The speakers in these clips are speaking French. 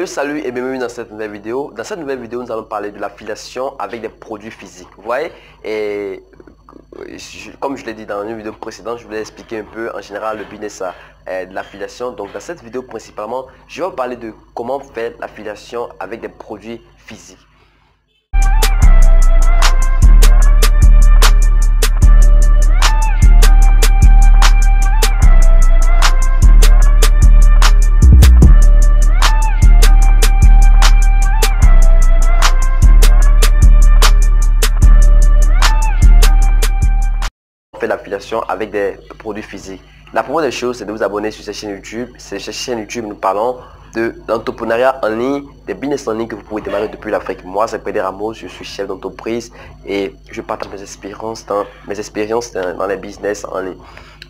Salut et bienvenue dans cette nouvelle vidéo. Dans cette nouvelle vidéo, nous allons parler de l'affiliation avec des produits physiques. Vous voyez, et comme je l'ai dit dans une vidéo précédente, je voulais expliquer un peu en général le business de l'affiliation. Donc dans cette vidéo principalement, je vais vous parler de comment faire l'affiliation avec des produits physiques. L'affiliation avec des produits physiques. La première des choses, c'est de vous abonner sur cette chaîne YouTube. Sur cette chaîne YouTube, nous parlons de l'entrepreneuriat en ligne, des business en ligne que vous pouvez démarrer depuis l'Afrique. Moi, c'est Pedro Ramos, je suis chef d'entreprise et je partage mes expériences dans les business en ligne.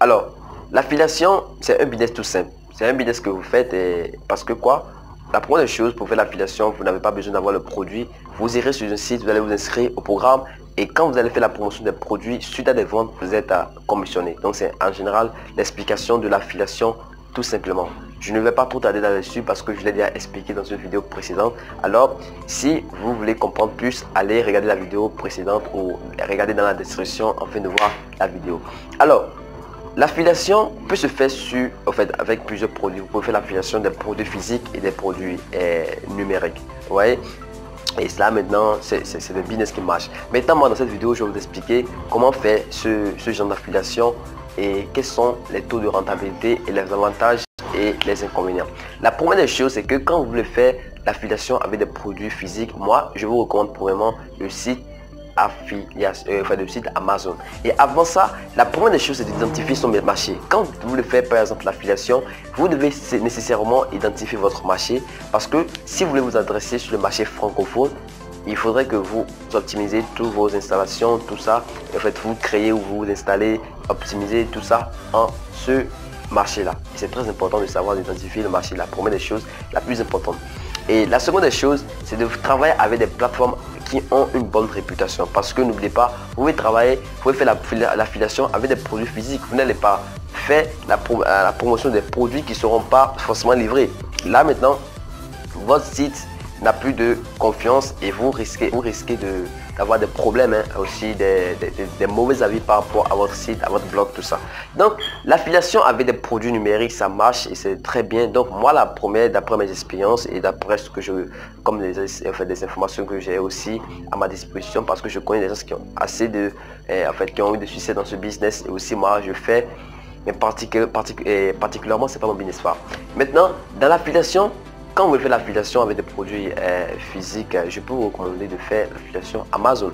Alors, l'affiliation, c'est un business tout simple. C'est un business que vous faites parce que quoi? La première des choses, pour faire l'affiliation, vous n'avez pas besoin d'avoir le produit. Vous irez sur un site, vous allez vous inscrire au programme. Et quand vous allez faire la promotion des produits, suite à des ventes, vous êtes à commissionner. Donc c'est en général l'explication de l'affiliation tout simplement. Je ne vais pas trop tarder là-dessus parce que je l'ai déjà expliqué dans une vidéo précédente. Alors si vous voulez comprendre plus, allez regarder la vidéo précédente ou regardez dans la description afin de voir la vidéo. Alors, l'affiliation peut se faire avec plusieurs produits. Vous pouvez faire l'affiliation des produits physiques et des produits numériques. Vous voyez? Et cela maintenant, c'est le business qui marche. Maintenant, moi dans cette vidéo, je vais vous expliquer comment faire ce genre d'affiliation et quels sont les taux de rentabilité et les avantages et les inconvénients. La première des choses, c'est que quand vous voulez faire l'affiliation avec des produits physiques, moi, je vous recommande vraiment le site le site Amazon. Et avant ça, la première des choses, c'est d'identifier son marché. Quand vous voulez faire par exemple l'affiliation, vous devez nécessairement identifier votre marché parce que si vous voulez vous adresser sur le marché francophone, il faudrait que vous optimisez toutes vos installations, tout ça. En fait, vous créez ou vous installez, optimisez tout ça en ce marché-là. C'est très important de savoir d'identifier le marché, la première des choses, la plus importante. Et la seconde des choses, c'est de travailler avec des plateformes qui ont une bonne réputation. Parce que n'oubliez pas, vous pouvez faire l'affiliation avec des produits physiques. Vous n'allez pas faire la promotion des produits qui ne seront pas forcément livrés. Là maintenant, votre site n'a plus de confiance et vous risquez d'avoir des problèmes, aussi des mauvais avis par rapport à votre site, à votre blog, tout ça. Donc l'affiliation avec des produits numériques, ça marche et c'est très bien. Donc moi la première, d'après mes expériences et d'après ce que des informations que j'ai aussi à ma disposition, parce que je connais des gens qui ont qui ont eu du succès dans ce business et aussi moi je fais, mais particulièrement c'est pas mon business phare. Maintenant dans l'affiliation, quand vous voulez faire l'affiliation avec des produits physiques, je peux vous recommander de faire l'affiliation Amazon.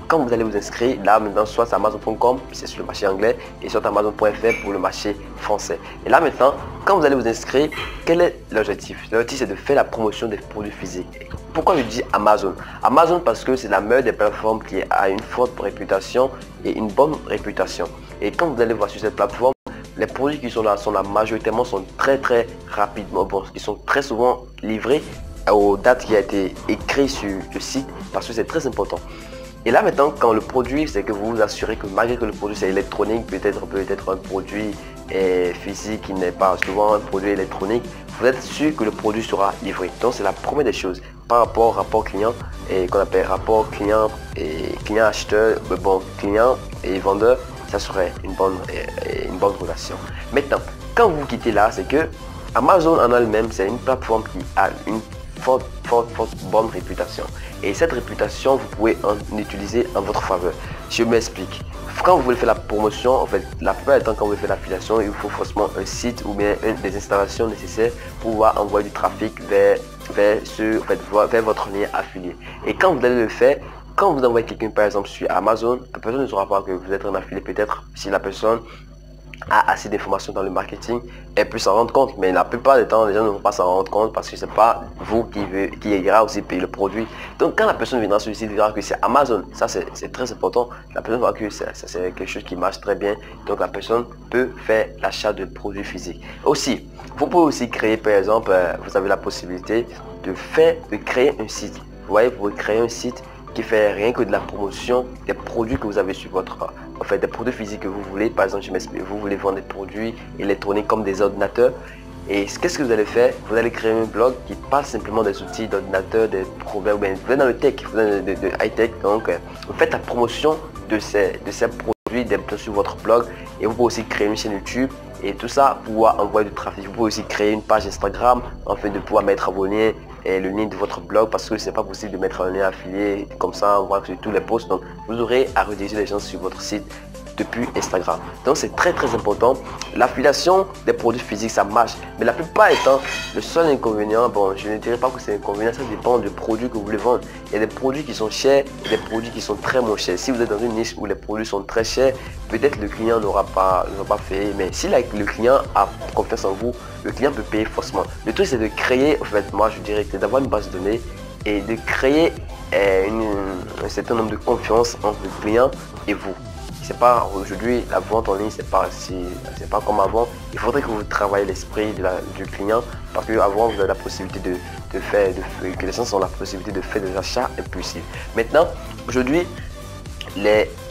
Quand vous allez vous inscrire, là maintenant, soit c'est Amazon.com, c'est sur le marché anglais, et soit Amazon.fr pour le marché français. Et là maintenant, quand vous allez vous inscrire, quel est l'objectif? L'objectif, c'est de faire la promotion des produits physiques. Pourquoi je dis Amazon? Amazon parce que c'est la meilleure des plateformes qui a une forte réputation et une bonne réputation. Et quand vous allez voir sur cette plateforme, les produits qui sont là majoritairement sont très rapidement, ils sont très souvent livrés aux dates qui a été écrit sur le site parce que c'est très important. Et là maintenant, quand le produit, c'est que vous vous assurez que malgré que le produit c'est électronique, peut-être un produit physique qui n'est pas souvent un produit électronique, vous êtes sûr que le produit sera livré. Donc c'est la première des choses par rapport au rapport client et qu'on appelle rapport client et client acheteur, client et vendeur. Ça serait une bonne relation. Maintenant, quand vous quittez là, c'est que Amazon en elle-même, c'est une plateforme qui a une forte bonne réputation. Et cette réputation, vous pouvez en utiliser en votre faveur. Je m'explique. Quand vous voulez faire la promotion, en fait, la plupart du temps, quand vous voulez faire l'affiliation, il vous faut forcément un site ou bien des installations nécessaires pour pouvoir envoyer du trafic vers votre lien affilié. Et quand vous allez le faire, quand vous envoyez quelqu'un par exemple sur Amazon, la personne ne saura pas que vous êtes un affilié. Peut-être si la personne a assez d'informations dans le marketing, elle peut s'en rendre compte. Mais la plupart du temps, les gens ne vont pas s'en rendre compte parce que c'est pas vous qui ira aussi payer le produit. Donc quand la personne viendra sur le site, verra que c'est Amazon. Ça c'est très important. La personne verra que c'est quelque chose qui marche très bien. Donc la personne peut faire l'achat de produits physiques. Aussi, vous pouvez aussi créer par exemple, vous avez la possibilité de créer un site. Vous voyez, vous pouvez créer un site qui fait rien que de la promotion des produits que vous avez sur votre, des produits physiques que vous voulez. Par exemple, je m'explique, vous voulez vendre des produits électroniques comme des ordinateurs. Et qu'est-ce que vous allez faire? Vous allez créer un blog qui parle simplement des outils d'ordinateur, des problèmes. Vous êtes dans le tech, vous êtes de high-tech. Donc, vous faites la promotion de ces produits sur votre blog. Et vous pouvez aussi créer une chaîne YouTube. Et tout ça pour pouvoir envoyer du trafic. Vous pouvez aussi créer une page Instagram afin de pouvoir mettre abonné et le lien de votre blog, parce que c'est pas possible de mettre un lien affilié comme ça, on voit sur tous les posts. Donc vous aurez à rediriger les gens sur votre site depuis Instagram. Donc c'est très important. L'affiliation des produits physiques, ça marche, mais la plupart du temps, le seul inconvénient, bon, je ne dirais pas que c'est un inconvénient, ça dépend du produit que vous voulez vendre. Il y a des produits qui sont chers et des produits qui sont très moins chers. Si vous êtes dans une niche où les produits sont très chers, peut-être le client n'aura pas fait, mais si le client a confiance en vous, le client peut payer forcément. Le truc, c'est de créer, en fait, moi je dirais que d'avoir une base de données et de créer un certain nombre de confiance entre le client et vous. C'est pas aujourd'hui, la vente en ligne, c'est pas comme avant. Il faudrait que vous travaillez l'esprit du client, parce qu'avant vous avez la possibilité que les gens ont la possibilité de faire des achats impulsifs. Maintenant, aujourd'hui,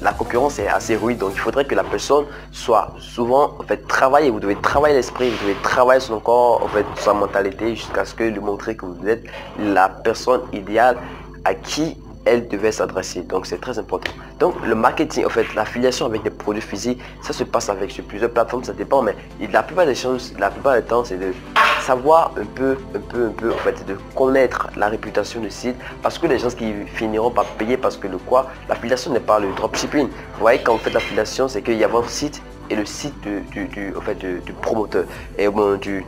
la concurrence est assez rude, donc il faudrait que la personne soit souvent travailler. Vous devez travailler l'esprit, vous devez travailler son corps, sa mentalité, jusqu'à ce que lui montrer que vous êtes la personne idéale à qui elle devait s'adresser. Donc c'est très important. Donc le marketing, l'affiliation avec des produits physiques, ça se passe sur plusieurs plateformes, ça dépend, mais la plupart des choses, la plupart du temps, c'est de savoir un peu, de connaître la réputation du site, parce que les gens qui finiront par payer, parce que l'affiliation n'est pas le dropshipping. Vous voyez, quand vous faites l'affiliation, c'est qu'il y a votre site et le site du promoteur, et bon, du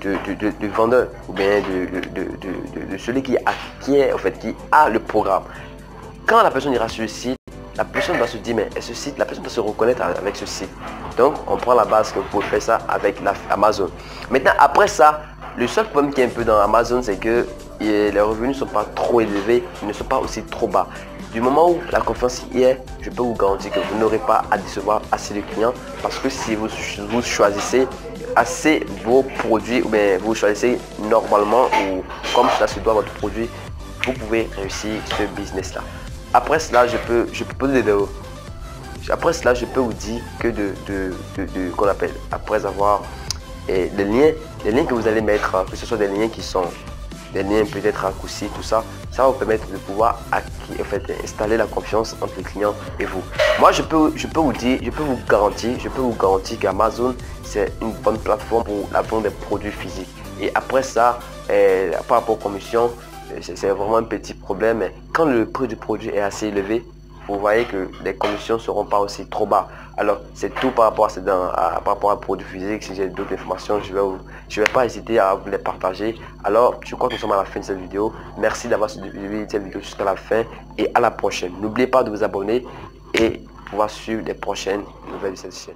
vendeur, ou bien de celui qui a le programme. Quand la personne ira sur le site, la personne va se dire, mais ce site, la personne va se reconnaître avec ce site. Donc on prend la base que vous pouvez faire ça avec Amazon. Maintenant, après ça, le seul problème qui est un peu dans Amazon, c'est que les revenus ne sont pas trop élevés, ils ne sont pas aussi trop bas. Du moment où la confiance y est, je peux vous garantir que vous n'aurez pas à décevoir assez de clients, parce que si vous choisissez assez vos produits, ou bien vous choisissez normalement ou comme cela se doit votre produit, vous pouvez réussir ce business là. Après cela, je peux poser des après cela, je peux vous dire que qu'on appelle, après avoir les liens que vous allez mettre, que ce soit des liens qui sont des liens peut-être raccourcis, tout ça, ça va vous permettre de pouvoir installer la confiance entre le client et vous. Moi, je peux vous dire, je peux vous garantir qu'Amazon, c'est une bonne plateforme pour la vente des produits physiques. Et après ça, par rapport aux commissions, c'est vraiment un petit problème. Mais quand le prix du produit est assez élevé, vous voyez que les commissions ne seront pas aussi trop bas. Alors c'est tout par rapport à un produit physique. Si j'ai d'autres informations, je vais pas hésiter à vous les partager. Alors je crois que nous sommes à la fin de cette vidéo. Merci d'avoir suivi cette vidéo jusqu'à la fin et à la prochaine. N'oubliez pas de vous abonner et pouvoir suivre les prochaines nouvelles de cette chaîne.